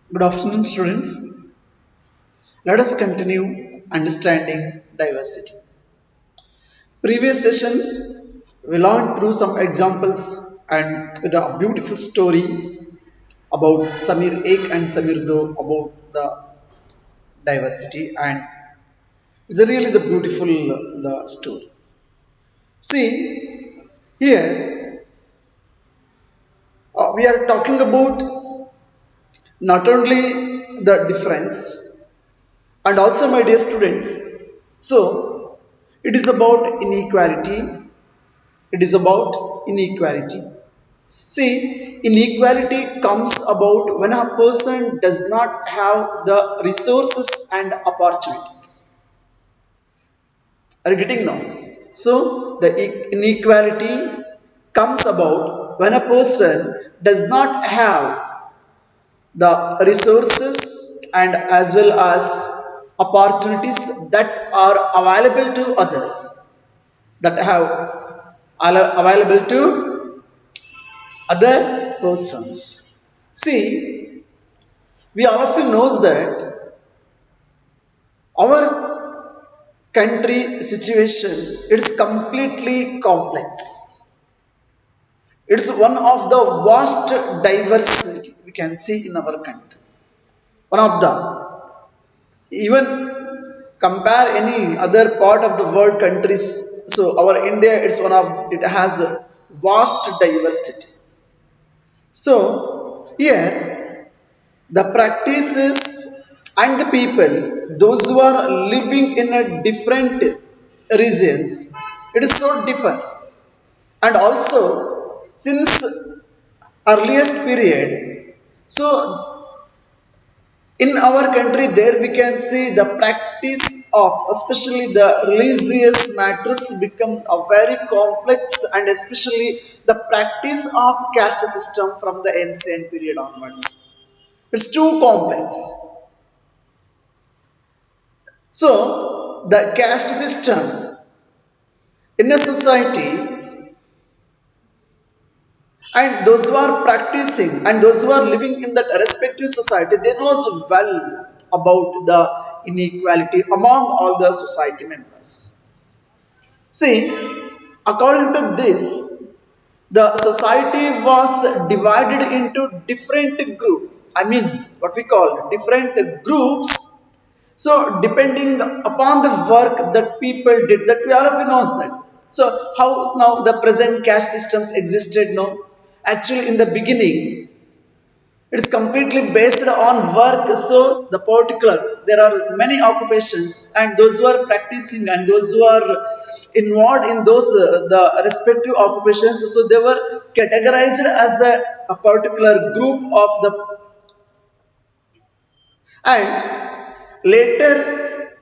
Good afternoon, students. Let us continue understanding diversity. Previous sessions, we learned through some examples and with a beautiful story about Samir Ek and Samir Do about the diversity, and it's really the beautiful the story. See here, we are talking about not only the difference and also my dear students. So it is about inequality. It is about inequality. See, inequality comes about when a person does not have the resources and opportunities. Are you getting now? So, the inequality comes about when a person does not have the resources and as well as opportunities that are available to others, that have available to other persons. See, we all of you knows that our country situation is completely complex. It's one of the vast diversity we can see in our country. One of the even compare any other part of the world countries. So our India, it's one of it has a vast diversity. So here the practices and the people, those who are living in a different regions, it is so different. And also since earliest period, so in our country there we can see the practice of especially the religious matters become a very complex, and especially the practice of caste system from the ancient period onwards, it's too complex. So the caste system in a society, and those who are practicing and those who are living in that respective society, they knows well about the inequality among all the society members. See, according to this, the society was divided into different group, I mean what we call different groups. So depending upon the work that people did, that we all of you knows that. So how now the present caste systems existed? No, actually in the beginning it is completely based on work. So the particular, there are many occupations, and those who are practicing and those who are involved in those the respective occupations, so they were categorized as a particular group of the, and later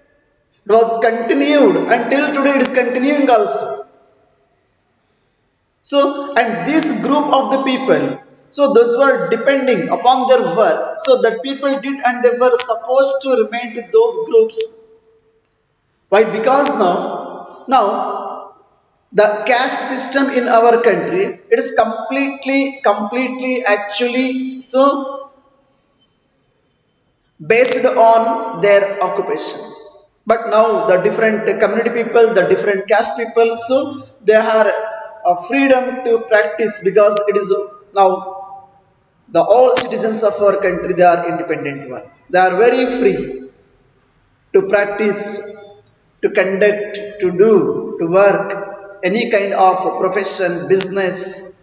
it was continued until today, it is continuing also. So, and this group of the people, so those were depending upon their work, so that people did and they were supposed to remain to those groups. Why? Because now the caste system in our country, it is completely actually so based on their occupations. But now the different community people, the different caste people, so they are freedom to practice, because it is now the all citizens of our country, they are independent one. They are very free to practice, to conduct, to do, to work any kind of profession, business,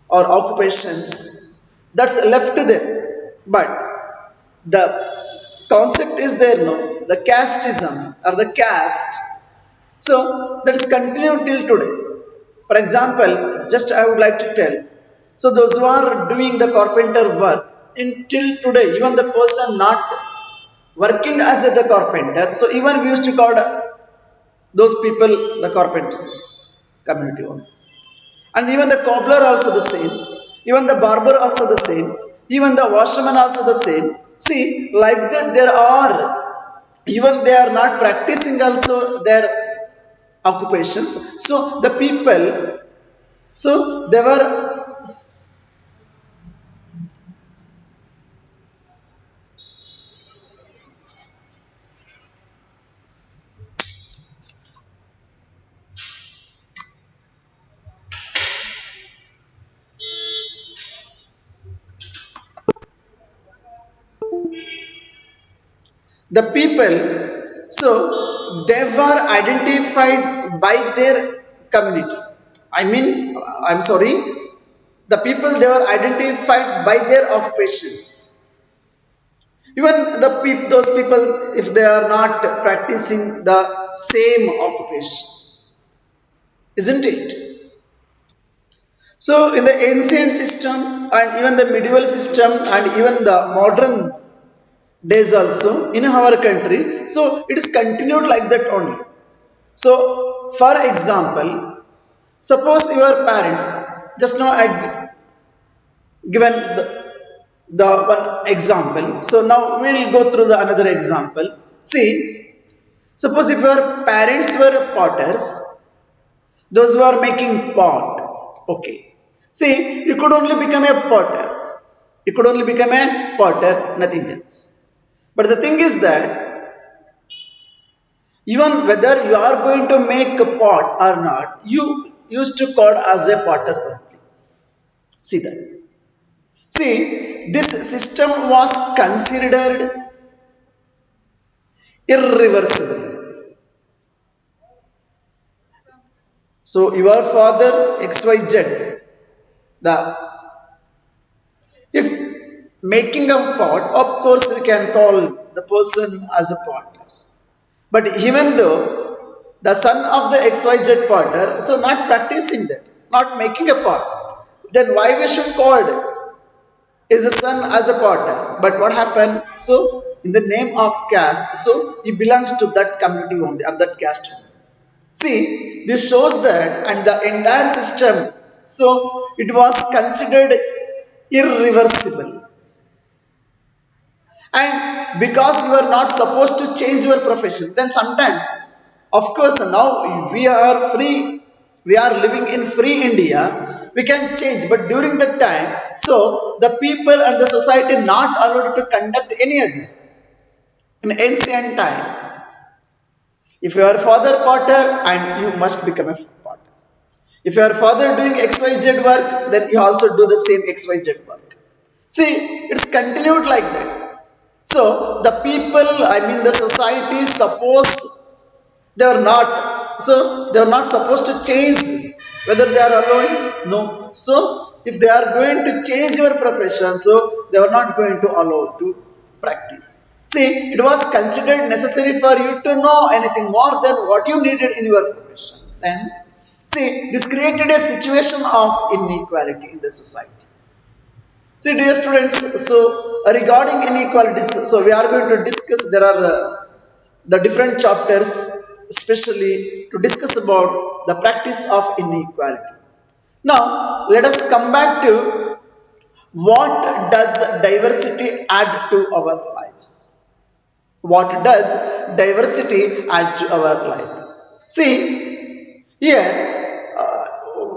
or occupations. That's left to them. But the concept is there, no, the casteism or the caste, so that is continued till today. For example, just I would like to tell, so those who are doing the carpenter work until today, even the person not working as the carpenter, so even we used to call those people the carpenters community one. And even the cobbler also the same, even the barber also the same, even the washerman also the same. See, like that there are, even they are not practicing also their occupations. So the people, so they were, The people, so they were identified by their community. I mean, I'm sorry, the people, they were identified by their occupations. Even those people, if they are not practicing the same occupations, isn't it? So in the ancient system and even the medieval system and even the modern days also in our country, so it is continued like that only. So for example, suppose your parents, just now I given the one example, so now we will go through the another example. See, suppose if your parents were potters, those who are making pot, okay, see, you could only become a potter, you could only become a potter, nothing else. But the thing is that even whether you are going to make a pot or not, you used to call as a potter only. See that. See, this system was considered irreversible. So your father XYZ, the if making a pot, of course we can call the person as a potter. But even though the son of the XYZ potter, so not practicing that, not making a pot, then why we should call is a son as a potter? But what happened? So in the name of caste, so he belongs to that community only or that caste only. See, this shows that, and the entire system, so it was considered irreversible. And because you are not supposed to change your profession, then sometimes, of course, now we are free, we are living in free India, we can change. But during that time, so the people and the society not allowed to conduct any other. In ancient time, if you are father potter, and you must become a potter. If your father doing XYZ work, then you also do the same XYZ work. See, it's continued like that. So the people, I mean the society, suppose they are not, so they are not supposed to change whether they are allowing. No. So if they are going to change your profession, so they are not going to allow to practice. See, it was considered necessary for you to know anything more than what you needed in your profession. Then, see, this created a situation of inequality in the society. See, dear students, so regarding inequalities, so we are going to discuss, there are the different chapters, especially to discuss about the practice of inequality. Now, let us come back to what does diversity add to our lives? What does diversity add to our life? See, here,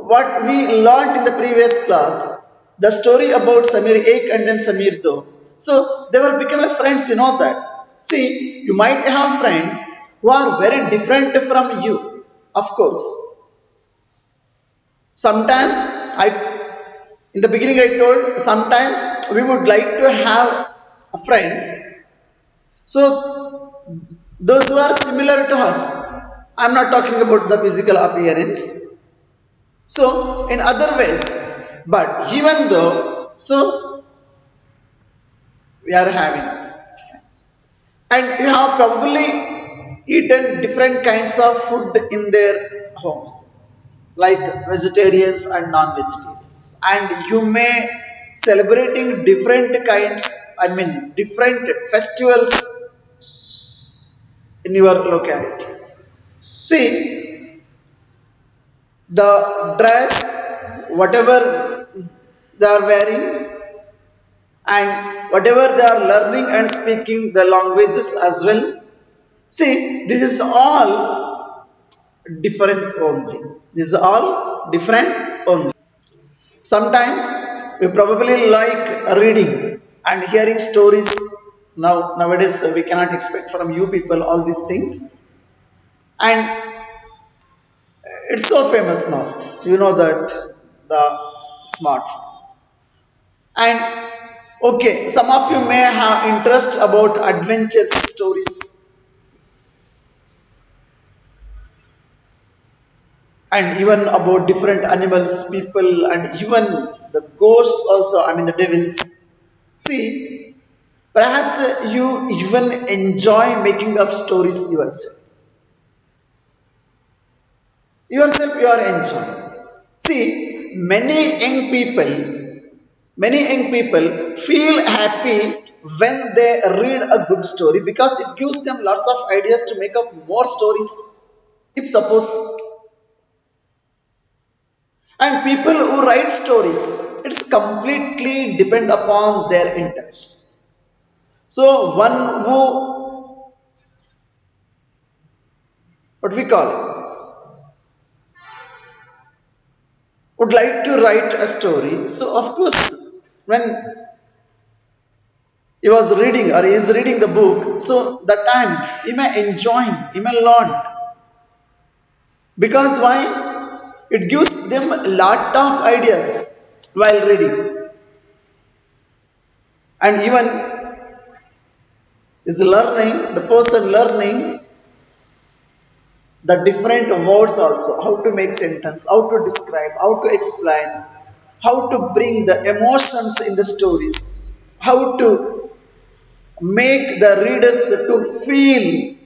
what we learned in the previous class, the story about Samir Ek and then Samir Do. So they were becoming friends, you know that. See, you might have friends who are very different from you. Of course, sometimes in the beginning I told, sometimes we would like to have friends. So those who are similar to us, I'm not talking about the physical appearance. So in other ways, but even though, so we are having friends, and you have probably eaten different kinds of food in their homes, like vegetarians and non-vegetarians, and you may celebrating different kinds, I mean different festivals in your locality. See, the dress, whatever they are wearing, and whatever they are learning and speaking the languages as well. See, this is all different only. This is all different only. Sometimes we probably like reading and hearing stories. Now nowadays we cannot expect from you people all these things, and it's so famous now. You know that the smartphones and Okay, some of you may have interest about adventure stories and even about different animals, people, and even the ghosts also, I mean the devils. See, perhaps you even enjoy making up stories yourself. Yourself you are enjoying. See, many young people feel happy when they read a good story because it gives them lots of ideas to make up more stories. If suppose, and people who write stories, it's completely depend upon their interest. So one who, what we call it, would like to write a story. So of course, when he was reading or he is reading the book, so the time he may enjoy, he may learn, because why, it gives them a lot of ideas while reading, and even is learning, the person learning the different words also, how to make sentence, how to describe, how to explain, how to bring the emotions in the stories, how to make the readers to feel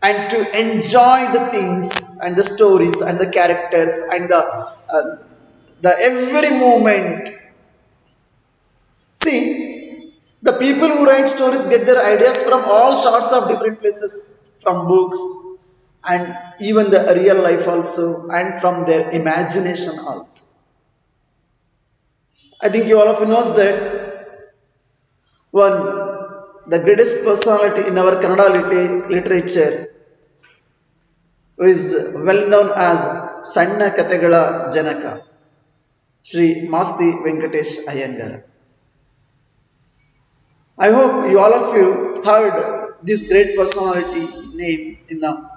and to enjoy the things and the stories and the characters and the every moment. See, the people who write stories get their ideas from all sorts of different places, from books and even the real life also, and from their imagination also. I think you all of you knows that one, the greatest personality in our Kannada literature, who is well known as Sanna Kathegala Janaka, Sri Masti Venkatesh Iyengar. I hope you all of you heard this great personality name in the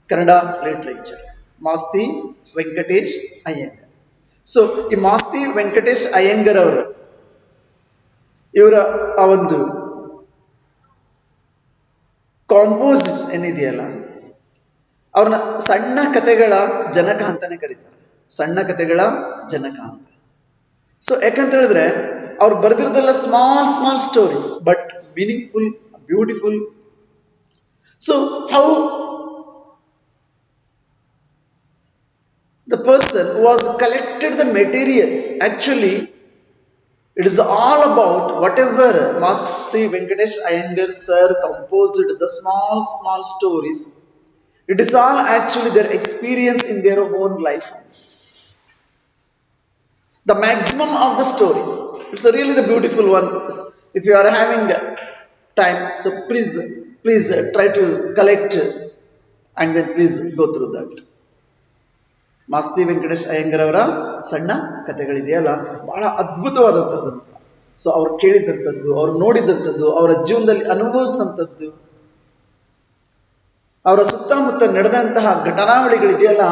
Kannada literature, Masti Venkatesh Iyengar. So ಈ ಮಾಸ್ತಿ ವೆಂಕಟೇಶ್ ಅಯ್ಯಂಗರ್ ಅವರು, ಇವರ ಆ ಒಂದು compost ಏನಿದೆಯಲ್ಲ, ಅವ್ರನ್ನ ಸಣ್ಣ ಕಥೆಗಳ ಜನಕ ಅಂತಾನೆ ಕರೀತಾರೆ, ಸಣ್ಣ ಕಥೆಗಳ ಜನಕ ಅಂತ. ಸೊ ಯಾಕಂತ ಹೇಳಿದ್ರೆ ಅವ್ರು ಬರೆದಿರೋದೆಲ್ಲ small small stories but meaningful, beautiful. So how the person who has collected the materials, actually it is all about whatever Masti Venkatesh Iyengar sir composed the small small stories. It is all actually their experience in their own life. The maximum of the stories. It's a really the beautiful one. If you are having time, so please try to collect and then please go through that. Masti Venkatesh Iyengar ಅವರ ಸಣ್ಣ ಕಥೆಗಳಿದೆಯಲ್ಲ, ಬಹಳ ಅದ್ಭುತವಾದಂಥದ್ದು. So ಅವ್ರು ಕೇಳಿದಂಥದ್ದು, ಅವ್ರು ನೋಡಿದಂಥದ್ದು, ಅವರ ಜೀವನದಲ್ಲಿ ಅನುಭವಿಸಿದಂಥದ್ದು, ಅವರ ಸುತ್ತಮುತ್ತ ನಡೆದಂತಹ ಘಟನಾವಳಿಗಳಿದೆಯಲ್ಲ,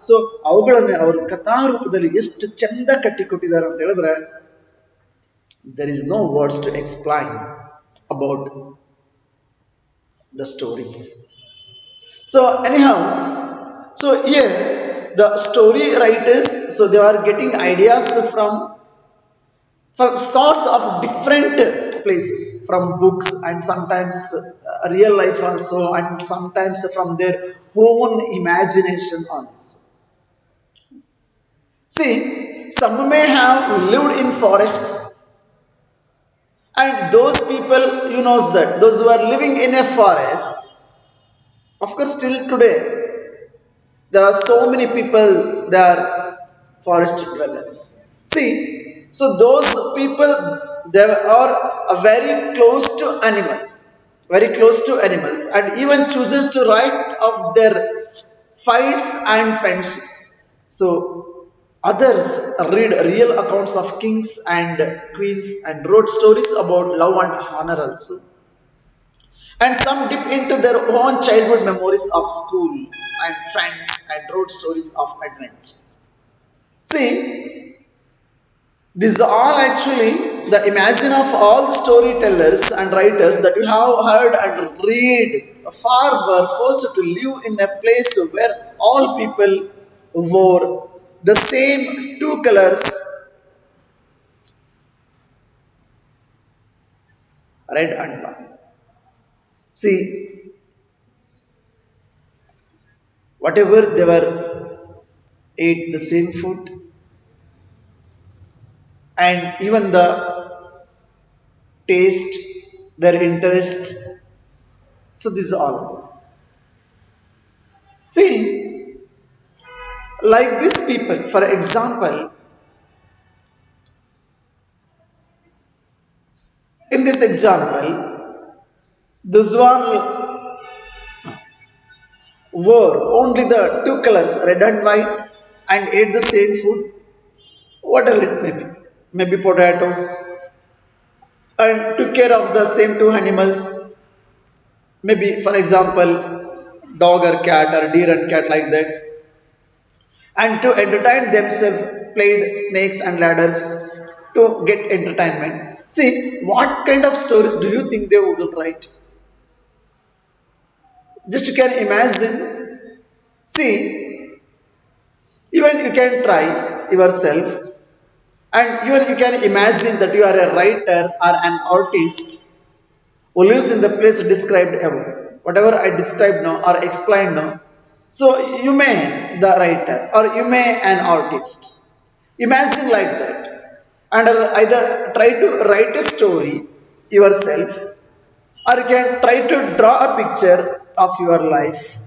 ಸೊ ಅವುಗಳನ್ನೇ ಅವರು ಕಥಾರೂಪದಲ್ಲಿ ಎಷ್ಟು ಚಂದ ಕಟ್ಟಿಕೊಟ್ಟಿದ್ದಾರೆ ಅಂತ ಹೇಳಿದ್ರೆ there is no words to explain about the stories. So anyhow, so here the story writers, so they are getting ideas from sorts of different places, from books and sometimes real life also, and sometimes from their own imagination also. See, some may have lived in forests, and those people, you know, that those who are living in a forest, of course, still today there are so many people, they are forest dwellers. See, so those people, they are very close to animals, very close to animals, and even chooses to write of their fights and friendships. So others read real accounts of kings and queens and wrote stories about love and honor also. And some dip into their own childhood memories of school and friends and wrote stories of adventure. See, these are actually the imagine of all the storytellers and writers that you have heard and read far were forced to live in a place where all people wore the same two colors, red and black. See, whatever they were ate the same food, and even the taste, their interest. So this is all. See, like these people, for example, in this example, those who are wore only the two colors, red and white, and ate the same food, whatever it may be, maybe potatoes, and took care of the same two animals, maybe for example, dog or cat or deer and cat like that, and to entertain themselves played snakes and ladders to get entertainment. See, what kind of stories do you think they would write? Just you can imagine. See, even you can try yourself, and even you can imagine that you are a writer or an artist who lives in the place described above. Whatever I described now or explained now. So you may the writer or you may an artist. Imagine like that. And either try to write a story yourself or you can try to draw a picture of your life.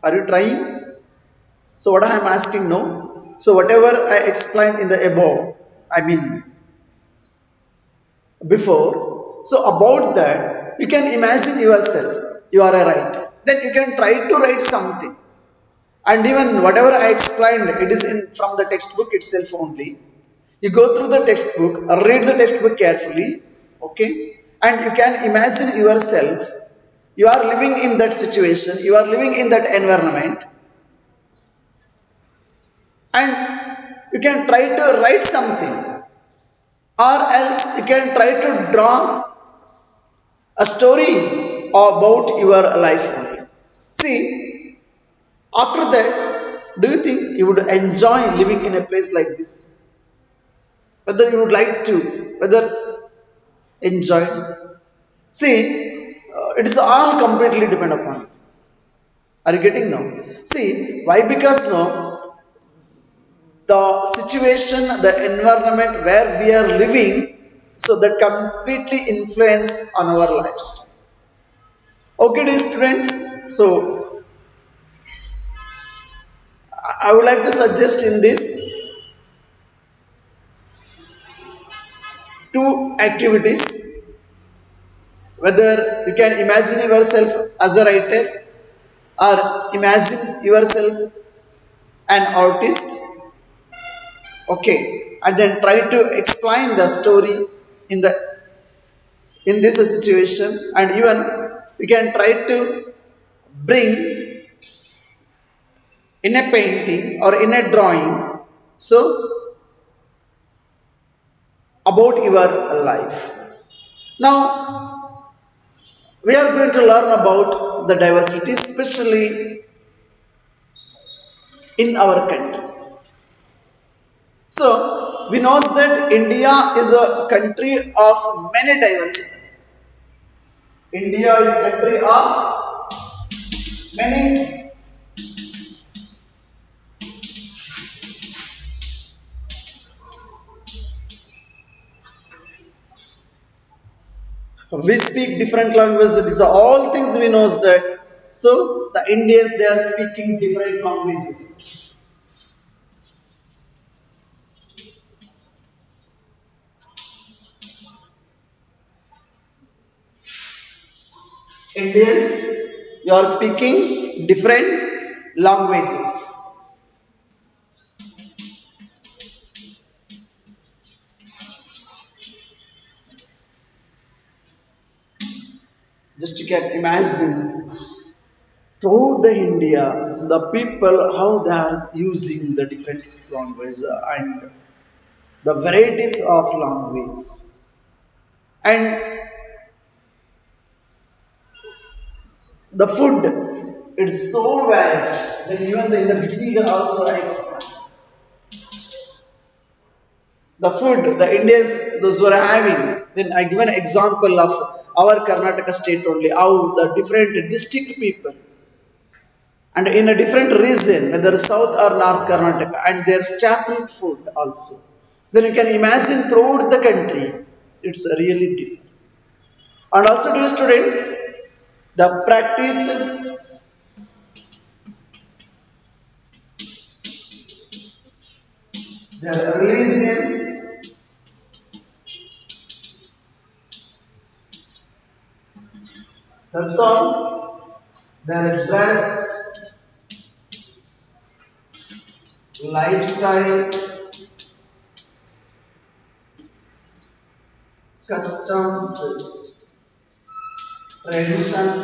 Are you trying? So what I am asking now, so whatever I explained in the above, I mean before, so about that, you can imagine yourself, you are a writer. Then you can try to write something. And even whatever I explained, it is in from the textbook itself only. You go through the textbook, read the textbook carefully, okay? And you can imagine yourself, you are living in that situation, you are living in that environment, and you can try to write something, or else you can try to draw a story about your life only. See, after that, do you think you would enjoy living in a place like this? Whether you would like to, whether enjoy. See, it is all completely depend upon you. Are you getting now? See, why? Because now the situation, the environment where we are living, so that completely influence on our lives. Okay, dear students. So I would like to suggest in this two activities. Whether you can imagine yourself as a writer or imagine yourself an artist, okay, and then try to explain the story in the in this situation, and even you can try to bring in a painting or in a drawing so about your life. Now we are going to learn about the diversity, especially in our country. So we know that India is a country of many diversities. India is a country of many. We speak different languages. These are all things we know that. So the Indians they are speaking different languages. Indians, you are speaking different languages. Just you can imagine throughout the India, the people how they are using the different languages and the varieties of language, and the food. It's so varied. Then even in the beginning also I explained the food the Indians those were having. Then I give an example of our Karnataka state only, how the different district people and in a different region, whether south or north Karnataka, and their staple food also. Then you can imagine throughout the country, it's really different. And also, dear students, the practices, the religions, that's all, their dress, lifestyle, customs, traditions,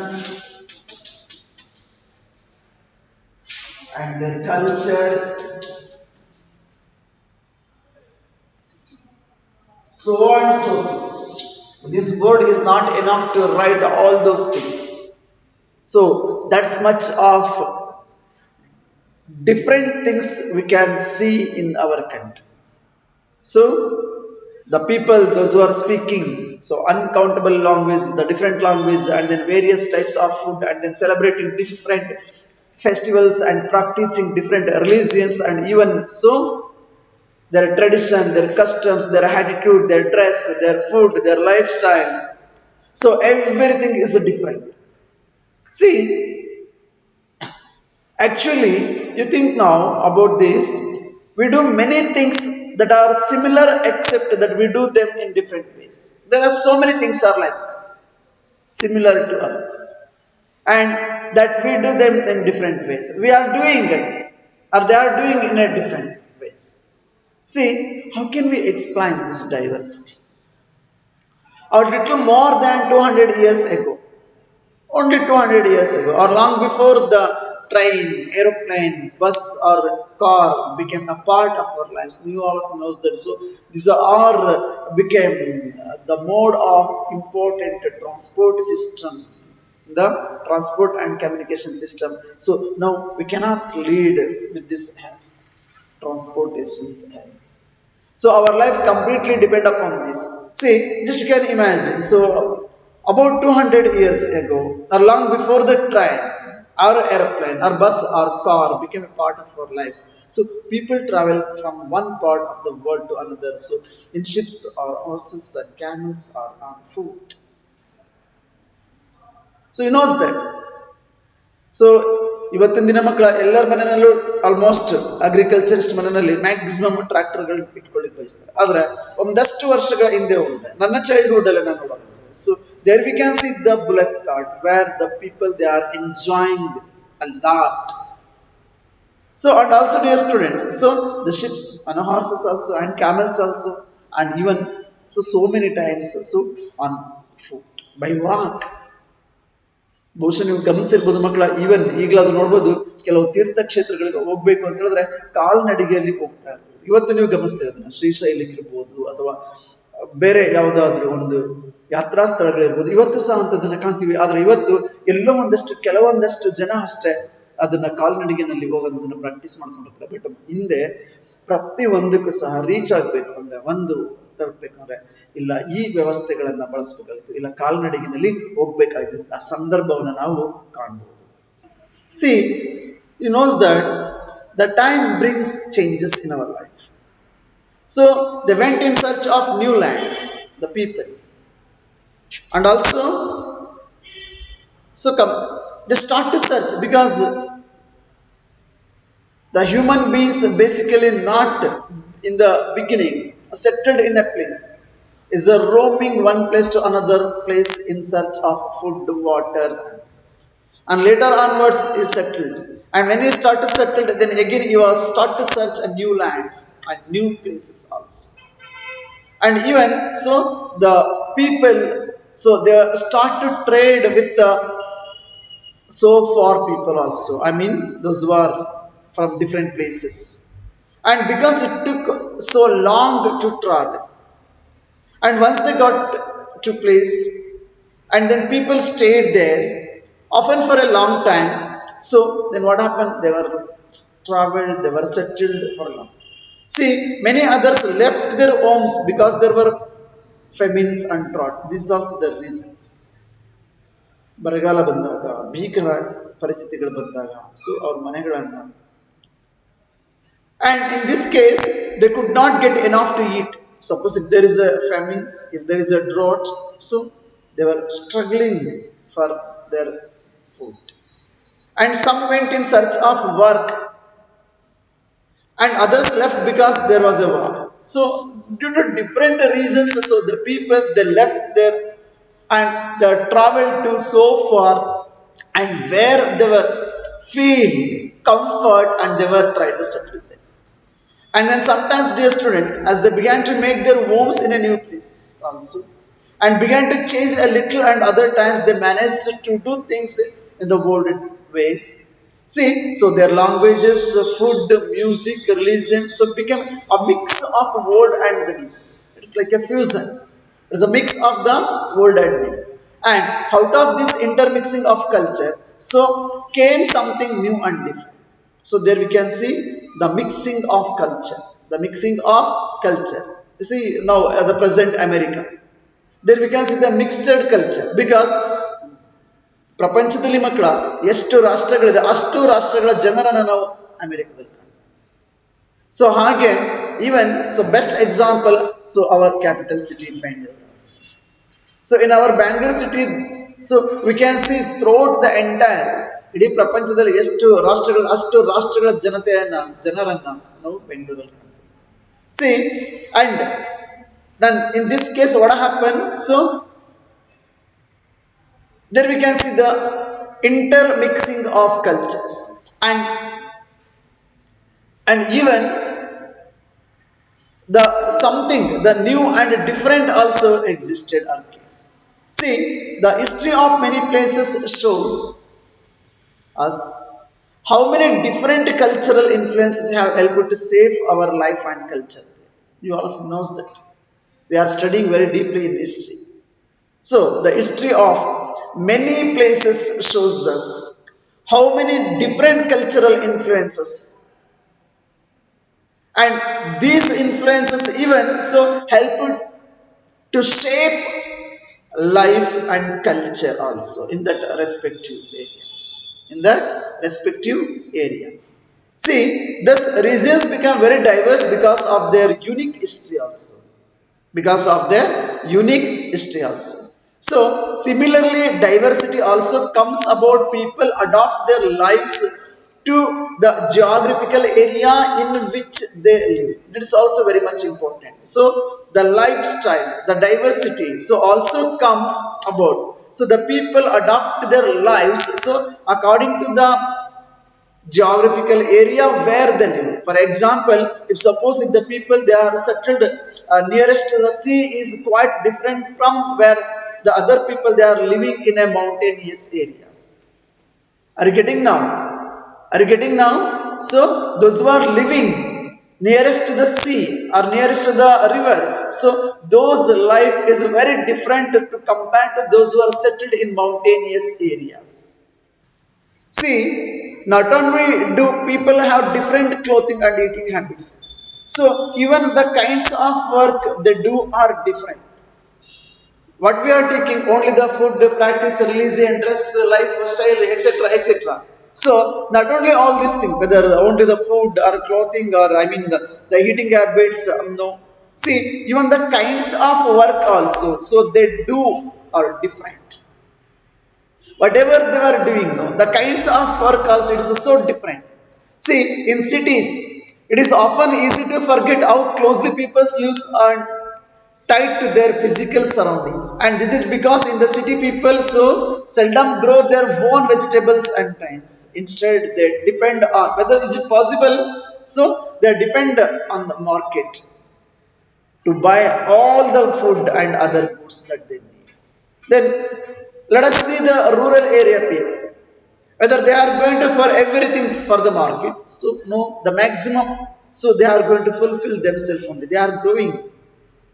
and their culture, so on and so forth. This word is not enough to write all those things. So that's much of different things we can see in our country. So the people, those who are speaking, so uncountable language, the different language, and then various types of food, and then celebrating different festivals and practicing different religions, and even so their tradition, their customs, their attitude, their dress, their food, their lifestyle. So everything is different. See, actually, you think now about this, we do many things that are similar except that we do them in different ways. There are so many things are like that, similar to others. And that we do them in different ways. We are doing it, or they are doing in a different ways. See, how can we explain this diversity? A little more than 200 years ago, only 200 years ago, or long before the train, aeroplane, bus, or car became a part of our lives. You all of knows that. So these are became the mode of important transport system, the transport and communication system. So now we cannot lead with this transportations. So our life completely depend upon this. See, just you can imagine. So about 200 years ago, or long before the train, or airplane, or bus, or car became a part of our lives. So people travel from one part of the world to another. So in ships, or horses, and camels, or on foot. So you knows that. So ಇವತ್ತಿನ ದಿನ ಮಕ್ಕಳ ಎಲ್ಲರ ಮನೆಯಲ್ಲೂ almost agriculturist ಮನೆಯಲ್ಲಿ maximum ಟ್ರಾಕ್ಟರ್ಗಳು ಇಟ್ಕೊಳ್ಳಿಕ್ ಬಯಸ್ತಾರೆ. ಆದ್ರೆ ಒಂದಷ್ಟು ವರ್ಷಗಳ ಹಿಂದೆ ಹೋದ್ರೆ ನನ್ನ ಚೈಲ್ಡ್ಹುಡ್ ಅಲ್ಲಿ ನಾನು ನೋಡೋದು, so there we can see the bullet cart where the people they are enjoying a lot. So and also dear students, so the ships and horses also and camels also, and even so many times so on foot by walk. ಬಹುಶಃ ನೀವು ಗಮನಿಸಿರ್ಬೋದು ಮಕ್ಕಳ, even ಈಗಲಾದ್ರೂ ನೋಡ್ಬೋದು ಕೆಲವು ತೀರ್ಥಕ್ಷೇತ್ರಗಳಿಗೆ ಹೋಗ್ಬೇಕು ಅಂತ ಹೇಳಿದ್ರೆ ಕಾಲ್ನಡಿಗೆಯಲ್ಲಿ ಹೋಗ್ತಾ ಇರ್ತಾರೆ. ಇವತ್ತು ನೀವು ಗಮನಿಸ್ತಿರೋದನ್ನ ಶ್ರೀಶೈಲಕ್ಕೆ ಇರ್ಬೋದು ಅಥವಾ ಬೇರೆ ಯಾವುದಾದ್ರೂ ಒಂದು ಯಾತ್ರಾ ಸ್ಥಳಗಳಿರ್ಬೋದು, ಇವತ್ತು ಸಹ ಅಂತದನ್ನ ಕಾಣ್ತೀವಿ. ಆದ್ರೆ ಇವತ್ತು ಎಲ್ಲೋ ಒಂದಷ್ಟು ಕೆಲವೊಂದಷ್ಟು ಜನ ಅಷ್ಟೇ ಅದನ್ನ ಕಾಲ್ನಡಿಗೆನಲ್ಲಿ ಹೋಗೋದನ್ನ ಪ್ರಾಕ್ಟೀಸ್ ಮಾಡ್ಕೊಂಡಿರ್ತಾರೆ. ಬಟ್ ಹಿಂದೆ ಪ್ರತಿ ಒಂದಕ್ಕೂ ಸಹ ರೀಚ್ ಆಗ್ಬೇಕು ಅಂದ್ರೆ, ಒಂದು ತಲುಪಬೇಕಂದ್ರೆ ಇಲ್ಲ ಈ ವ್ಯವಸ್ಥೆಗಳನ್ನ ಬಳಸಬೇಕಾಗಿತ್ತು, ಇಲ್ಲ ಕಾಲ್ನಡಿಗೆನಲ್ಲಿ ಹೋಗ್ಬೇಕಾಗಿತ್ತು. ಆ ಸಂದರ್ಭವನ್ನು ನಾವು ಕಾಣಬಹುದು. See you knows that the time brings changes in our life. So they went in search of new lands, the people, and also so come they start to search because the human beings basically not in the beginning settled in a place, is a roaming one place to another place in search of food, water, and later onwards is settled. And when he start to settle, then again he was start to search a new lands and new places also. And even so the people, so they start to trade with the so far people also, I mean those who are from different places. And because it took so long to travel, and once they got to place, and then people stayed there often for a long time. So then what happened, they were traveled, they were settled for long. See, many others left their homes because there were famines and drought. This is also the reasons. ಬರಗಾಲ ಬಂದಾಗ, ಭೀಕರ ಪರಿಸ್ಥಿತಿಗಳು ಬಂದಾಗ, so ಅವ್ರ ಮನೆಗಳನ್ನ, and in this case, they could not get enough to eat. Suppose if there is a famines, if there is a drought, so they were struggling for their food. And some went in search of work, and others left because there was a war. So due to different reasons, so the people they left there and they traveled to so far, and where they were feel comfort and they were trying to settle there. And then sometimes, dear students, as they began to make their homes in a new places also, and began to change a little, and other times they managed to do things in the old ways. See, so their languages, food, music, religion, so became a mix of old and the new. It's like a fusion. It's a mix of the old and new. And out of this intermixing of culture, so came something new and different. So there we can see the mixing of culture, the mixing of culture. You see now the present America. There we can see the mixed culture because ಪ್ರಪಂಚದಲ್ಲಿ ಮಕ್ಕಳ ಎಷ್ಟು ರಾಷ್ಟ್ರಗಳಿದೆ ಅಷ್ಟು ರಾಷ್ಟ್ರಗಳ ಜನರನ್ನು ನಾವು ಅಮೆರಿಕದಲ್ಲಿ ಕಾಣ್ತೀವಿ. So ಹಾಗೆ even so best example so our capital city Bengaluru. So in our Bangalore city so we can C throughout the entire ಇಡೀ ಪ್ರಪಂಚದಲ್ಲಿ ಎಷ್ಟು ರಾಷ್ಟ್ರಗಳು ಅಷ್ಟು ರಾಷ್ಟ್ರಗಳ ಜನರನ್ನ ನಾವು ಬೆಂಗಳೂರಲ್ಲಿ ಕಾಣ್ತೀವಿ. C and then in this case what happened, so there we can see the intermixing of cultures, and even the something the new and different also existed earlier. See, the history of many places shows us how many different cultural influences have helped to shape our life and culture. You all knows that we are studying very deeply in history. So the history of many places shows us how many different cultural influences, and these influences even so help to shape life and culture also in that respective area. In that respective area. See, thus regions become very diverse because of their unique history also. Because of their unique history also. So similarly, diversity also comes about people adopt their lives to the geographical area in which they live. This is also very much important. So the lifestyle, the diversity, so also comes about. So the people adopt their lives so according to the geographical area where they live. For example, if suppose if the people they are settled nearest to the sea is quite different from where the other people they are living in a mountainous areas. Are you getting now? Are you getting now? So those who are living nearest to the sea or nearest to the rivers, so those life is very different to compare to those who are settled in mountainous areas. See, not only do people have different clothing and eating habits, so even the kinds of work they do are different. What we are taking only the food, practice, religion, dress, lifestyle, etc., etc. So not only all these things, whether only the food or clothing or the eating habits, no. See, even the kinds of work also, so they do are different. Whatever they were doing, no, the kinds of work also it is so different. See, in cities, it is often easy to forget how closely people live are tied to their physical surroundings, and this is because in the city people so seldom grow their own vegetables and grains. Instead, they depend on whether is it possible. So they depend on the market to buy all the food and other goods that they need. Then let us see the rural area people. Whether they are going to for everything for the market. So no, the maximum So they are going to fulfill themselves only. They are growing,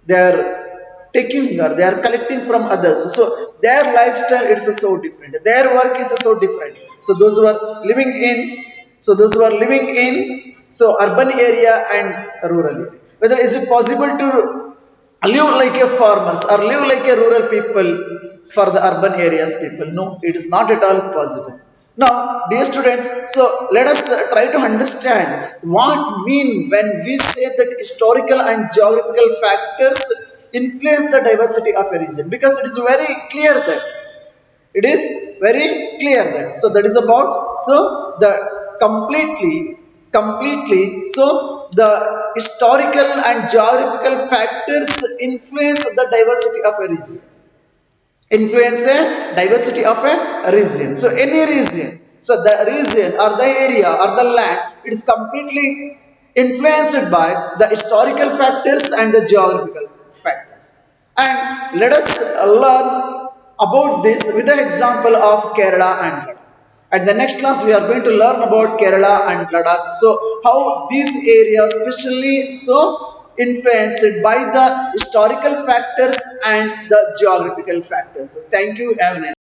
they are taking or they are collecting from others. So their lifestyle is so different, their work is so different. So those who are living in, those who are living in urban area and rural area, whether is it possible to live like a farmers or live like a rural people for the urban areas people? No, it is not at all possible. Now dear students, so let us try to understand what mean when we say that historical and geographical factors influence the diversity of a region, because it is very clear that it is very clear that that is about the completely the historical and geographical factors influence the diversity of a region, influence a diversity of a region. So any region, the region or the area or the land, it is completely influenced by the historical factors and the geographical factors. And let us learn about this with the example of Kerala and Ladakh. At the next class, we are going to learn about Kerala and Ladakh. So, how these areas, especially influenced by the historical factors and the geographical factors. Thank you. Have a nice